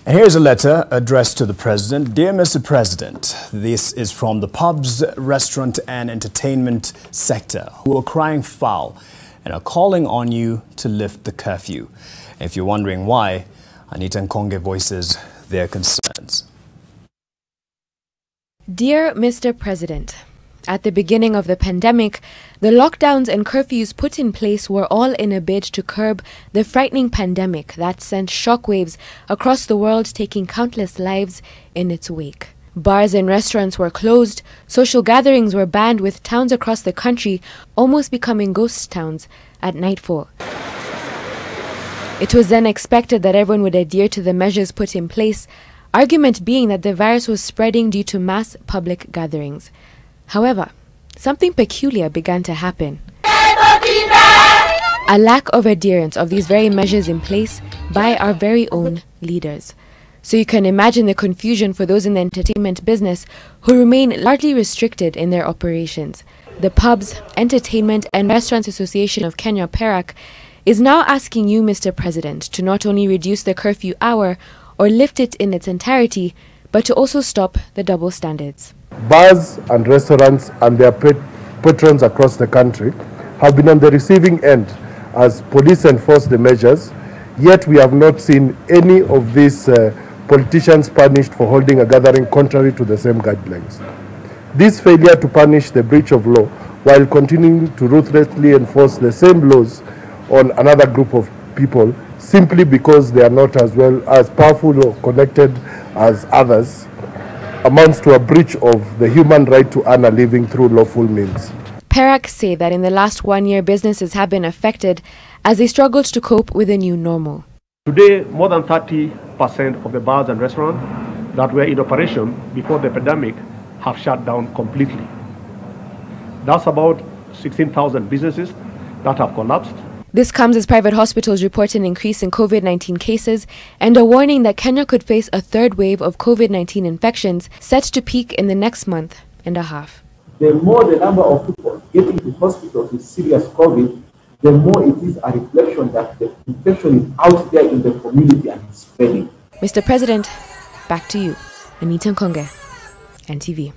And here's a letter addressed to the President. Dear Mr. President, this is from the pubs, restaurant and entertainment sector who are crying foul and are calling on you to lift the curfew. If you're wondering why, Anita Nkonge voices their concerns. Dear Mr. President, at the beginning of the pandemic, the lockdowns and curfews put in place were all in a bid to curb the frightening pandemic that sent shockwaves across the world, taking countless lives in its wake. Bars and restaurants were closed, social gatherings were banned, with towns across the country almost becoming ghost towns at nightfall. It was then expected that everyone would adhere to the measures put in place, argument being that the virus was spreading due to mass public gatherings. However, something peculiar began to happen. A lack of adherence of these very measures in place by our very own leaders. So you can imagine the confusion for those in the entertainment business who remain largely restricted in their operations. The Pubs, Entertainment and Restaurants Association of Kenya, PERAC, is now asking you, Mr. President, to not only reduce the curfew hour or lift it in its entirety, but to also stop the double standards. Bars and restaurants and their patrons across the country have been on the receiving end as police enforce the measures, yet we have not seen any of these politicians punished for holding a gathering contrary to the same guidelines. This failure to punish the breach of law while continuing to ruthlessly enforce the same laws on another group of people simply because they are not as powerful or connected as others amounts to a breach of the human right to earn a living through lawful means. PERAC say that in the last 1 year, businesses have been affected as they struggled to cope with the new normal. Today, more than 30% of the bars and restaurants that were in operation before the pandemic have shut down completely. That's about 16,000 businesses that have collapsed. This comes as private hospitals report an increase in COVID-19 cases and a warning that Kenya could face a third wave of COVID-19 infections set to peak in the next month and a half. The more the number of people getting to hospitals with serious COVID, the more it is a reflection that the infection is out there in the community and it's spreading. Mr. President, back to you. Anita Nkonge, NTV.